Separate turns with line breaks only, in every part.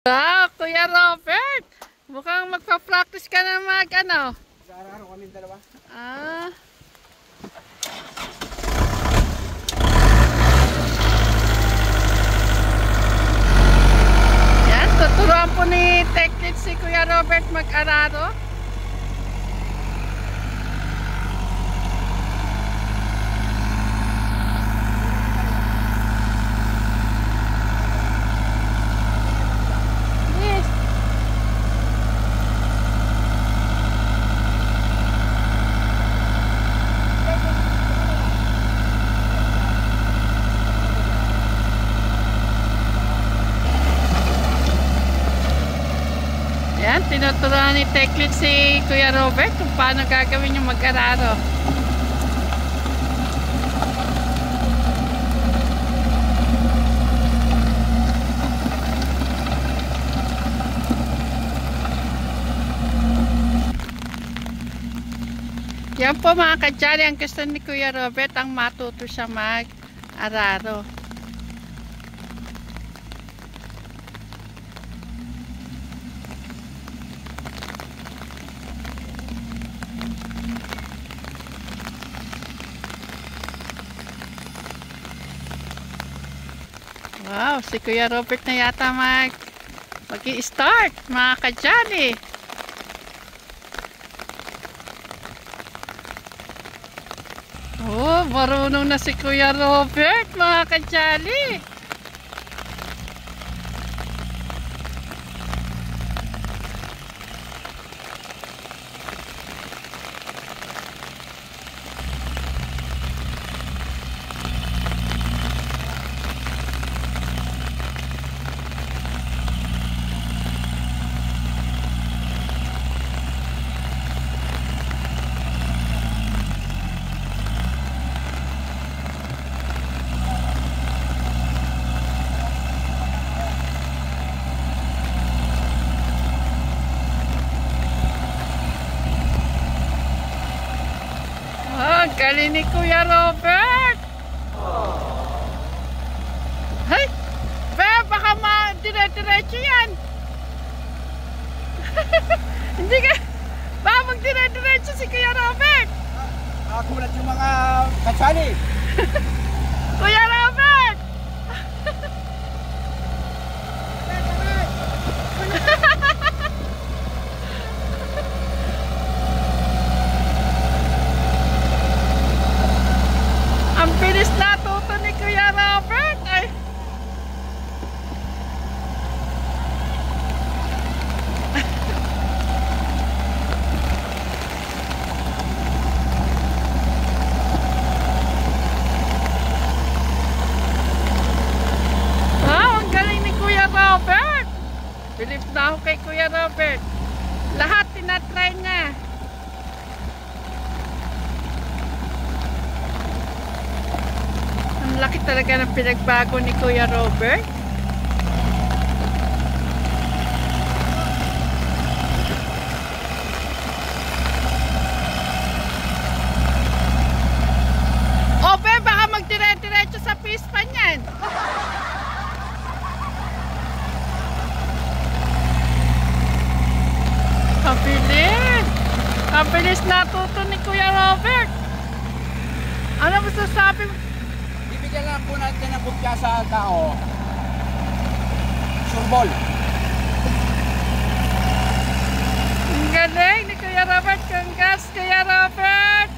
Kuya Robert, mukhang magpa-practice ka na ano?
Araw-araw kami dalawa.
Yan, tuturuan po ni Teklit si Kuya Robert mag-araro. Yan, tinuturuan ni Teklit si Kuya Robert kung paano gagawin yung mag-araro. Yan po mga kadyari, ang gusto ni Kuya Robert ang matuto siya mag-araro. Wow, si Kuya Robert na yata mag-i-start, mga kadyali. Oh, marunong na si Kuya Robert, mga kadyali. Galing ni Kuya Robert. Hay, baka dire-diretso yan. Hindi ka, baka mag-dire-diretso si Kuya Robert.
Nakakulat yung mga katsali.
Kuya Robert. Ang bilis natuto ni Kuya Robert. Ay. Wow, ang galing ni Kuya Robert. Bilib na ako kay Kuya Robert. Lahat tinatry niya. Laki talaga ng pinagbago ni Kuya Robert. Ope, baka magdire-diretso sa pispan yan. Kabilis. Kabilis natuto ni Kuya Robert. Ano masasabi mo?
Bibigyan lang po natin ng bukya sa tao. Surbol.
Ang galing ni Kuya Robert. Congrats, Kuya Robert.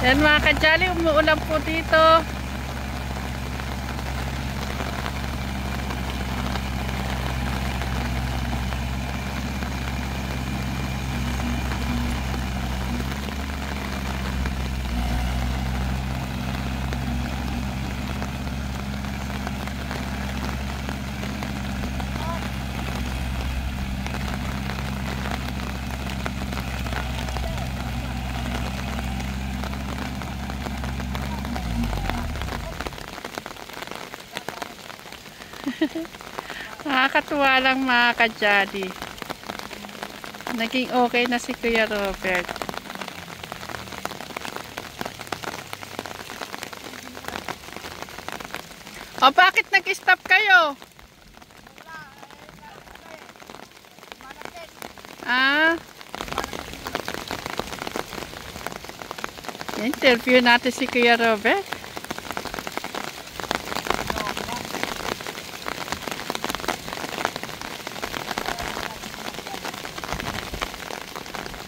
Yan mga kadyali, umuulan po dito. Nakakatuwa lang mga kadyadi. Naging okay na si Kuya Robert. O bakit nag-stop kayo? Ah. Interview natin si Kuya Robert.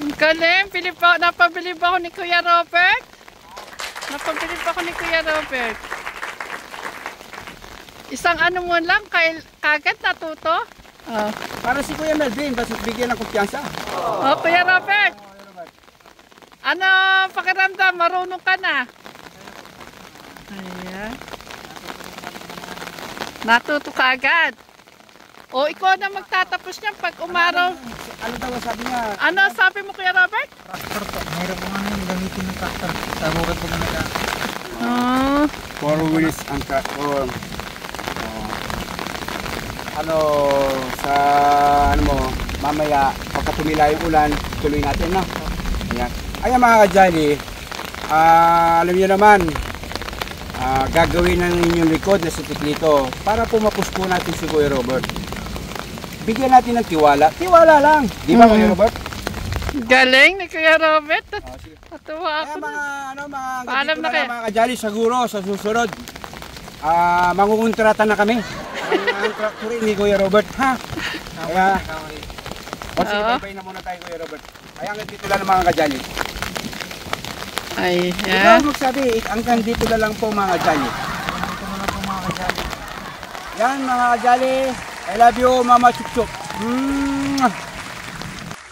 Ang galing, napabili ba ako ni Kuya Robert? Napabili ba ako ni Kuya Robert? Isang ano mo lang, kagad natuto? Oh.
Para si Kuya Melvin, basta bigyan ng kumpiyansa.
Oh, Kuya Robert! Ano pakiramdam? Marunong ka na? Ayan. Natuto ka agad. O, ikaw na magtatapos niyan pag umaraw.
Ano daw sabi niya?
Ano sabi mo, Kuya Robert?
Tractor po. Mayroon po nga yung gamitin ng tractor. Sa bukid po na
Oh.
4 wheels ang tractor. Ano, sa ano mo, mamaya, pagka tumila yung ulan, tuloy natin, no? Ayan. Ayan mga ka-Jolly, alam niyo naman, gagawin ng inyong likod na si Tiklito para pumapus po natin si Kuya Robert. Bigyan natin ng tiwala. Tiwala lang. Di ba, Kuya Robert?
Galing ni Kuya Robert.
Sige.
Natuwa ako
Kaya
na.
mga
Paalam na kayo.
mga ka-Jolly, siguro sa susunod, mangungontrata na kami. Ang traktorin ni Kuya Robert, ha? Kaya, sige, bye-bye na muna tayo, Kuya Robert. Kaya hanggang dito lang mga ka-Jolly.
Ay,
Ikaw
yan.
magsabi, hanggang dito na lang po mga ka-Jolly. Yan mga ka-Jolly, I love you, Mama Chuk-Chuk.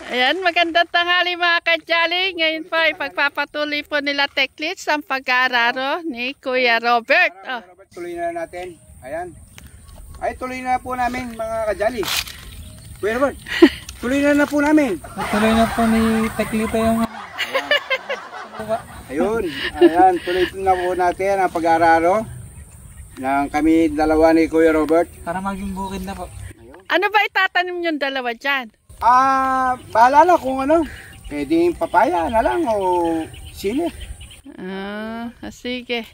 Ayan, magandang tanghali mga ka-Jolly. Ngayon pa, ipagpapatuloy po nila Techlits ang pag-aararo ni Kuya Robert. Oh.
Kuya Robert, tuloy na natin. Ayan. Ay, tuloy na po namin mga ka-Jolly. Kuya Robert, tuloy na po namin.
Tuloy na po ni Teklita yung...
Ayun, ayan, tuloy na po natin ang pag-aararo ng kami dalawa ni Kuya Robert.
Para maging bukid na po.
Ano ba itatanim yung dalawa dyan?
Bahala na kung ano. Pwedeng papaya na lang o sili.
Sige.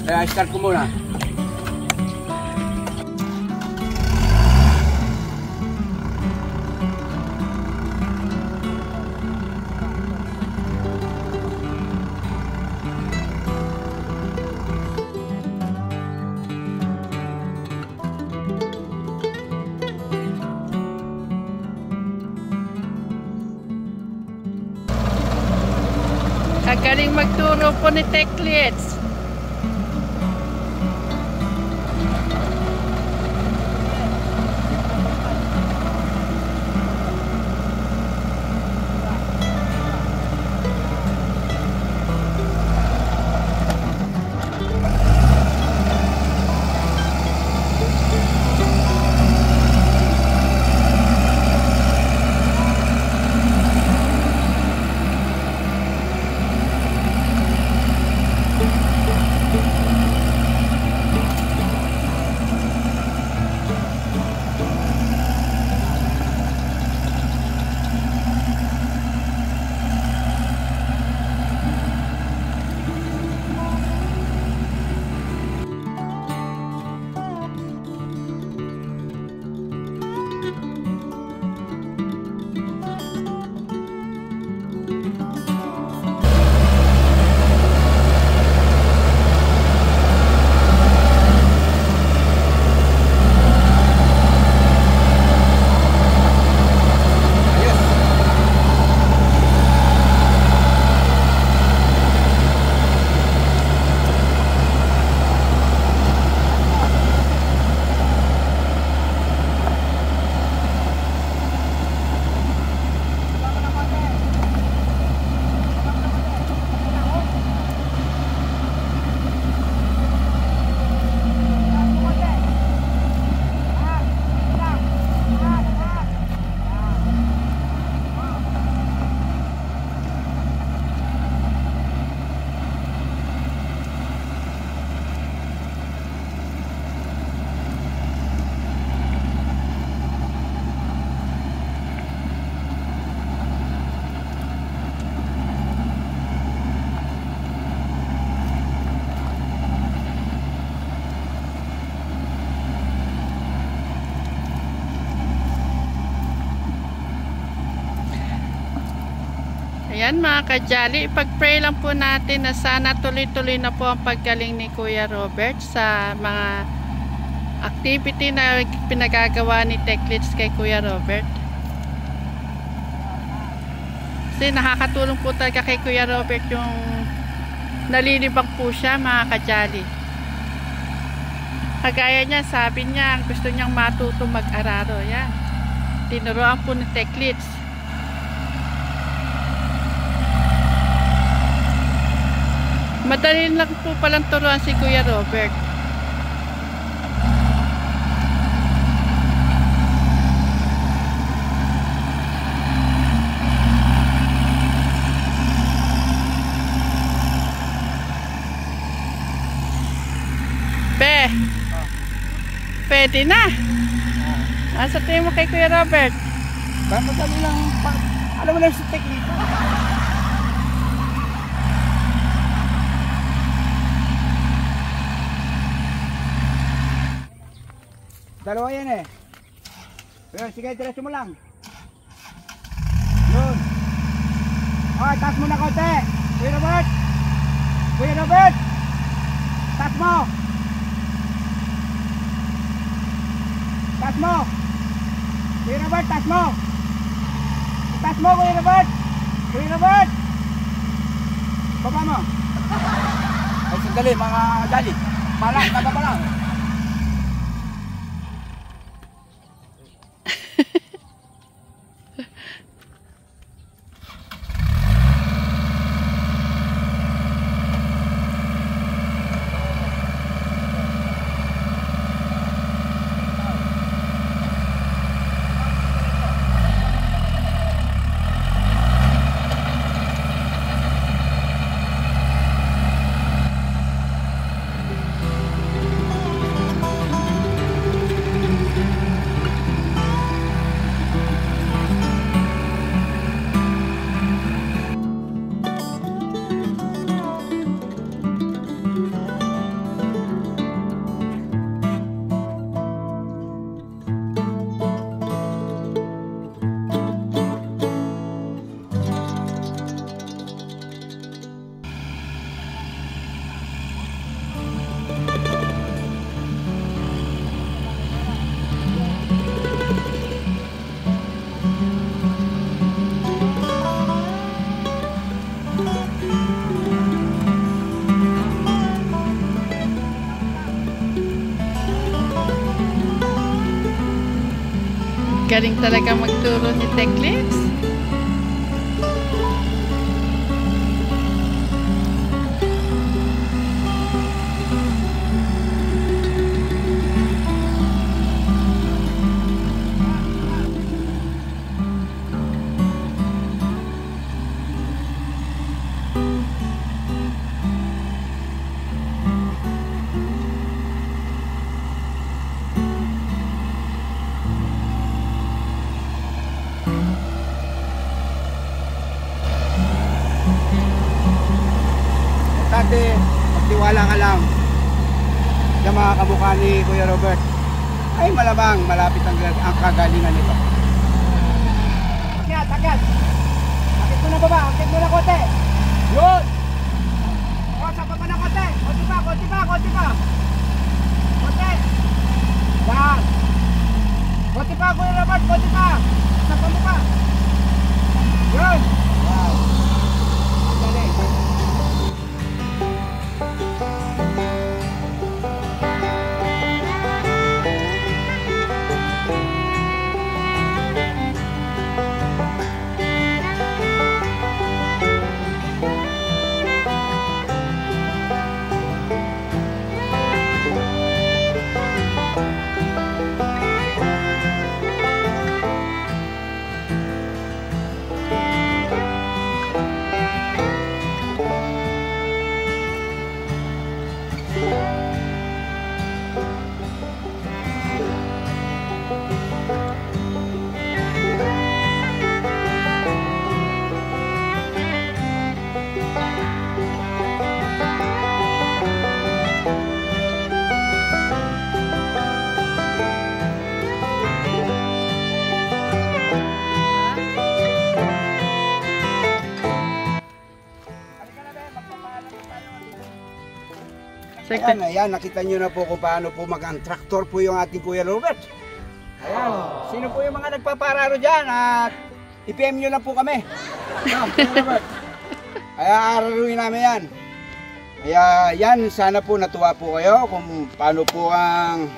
Kaya start ko muna.
Kagaling magturo po ni Techlits. Yan mga kajali, ipag-pray lang po natin na sana tuloy-tuloy na po ang paggaling ni Kuya Robert sa mga activity na pinagagawa ni Techlits kay Kuya Robert. Kasi nakakatulong po talaga kay Kuya Robert yung nalilibang po siya mga kajali. Kagaya niya, sabi niya gusto niyang matuto mag-araro. Yan, tinuruan po ni Techlits. Madali lang po palang turuan si Kuya Robert. Pwede na. Asa tingin mo kay Kuya Robert?
Madali lang. Alam mo lang sa technique. Dalawa yan eh. Pero sige, diretso mo lang. Yun. Okay, taas mo na konti. Kuya Robert. Kuya Robert. Taas mo. Taas mo. Kuya Robert, taas mo. Taas mo, Kuya Robert. Kuya Robert. Baba mo. Ay, sandali, mga dali. Palang, baba lang.
Galing talaga magturo ni Techlits.
Dati, magtiwala ka lang sa mga kamukha ni Kuya Robert. Ay malamang malapit ang kagalingan nito. Akyat, akyat. Akit mo na baba, akit mo na kote. Yun! O, sa baba na kote. Konti pa, konti pa, konti pa. Kote. Yan. Konti pa, Kuya Robert, konti pa. Sa pamukha. Yun. Wow. Ang galing. Ayan, nakita nyo na po kung paano po mag-ang traktor po yung ating Kuya Robert. Ayan, sino po yung mga nagpapararo dyan at i-PM nyo lang po kami. No, Kuya Robert. Kaya araruin namin yan. Kaya yan, sana po natuwa po kayo kung paano po ang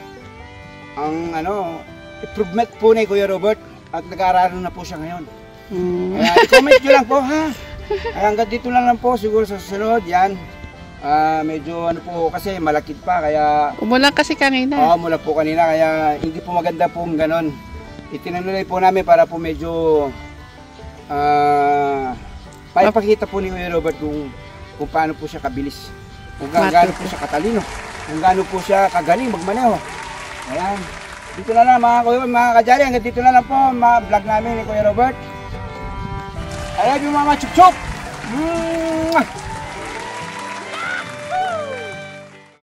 improvement po ni Kuya Robert at nag-aararo na po siya ngayon. Kaya i-comment nyo lang po ha. Kaya hanggang dito lang po siguro sa susunod yan. Medyo po kasi malakit pa kaya
umulan kasi kanina.
Umulan po kanina kaya hindi po maganda po ganon. Itinanulay po namin para po medyo maipakita po ni Kuya Robert kung paano po siya kabilis. Kung gaano po siya katalino. Kung gaano po siya kagaling magmaneho. Ayan. Dito na lang mga kajali. Hanggang dito na lang po vlog namin ni Kuya Robert. I love you, Mama Chup Chup!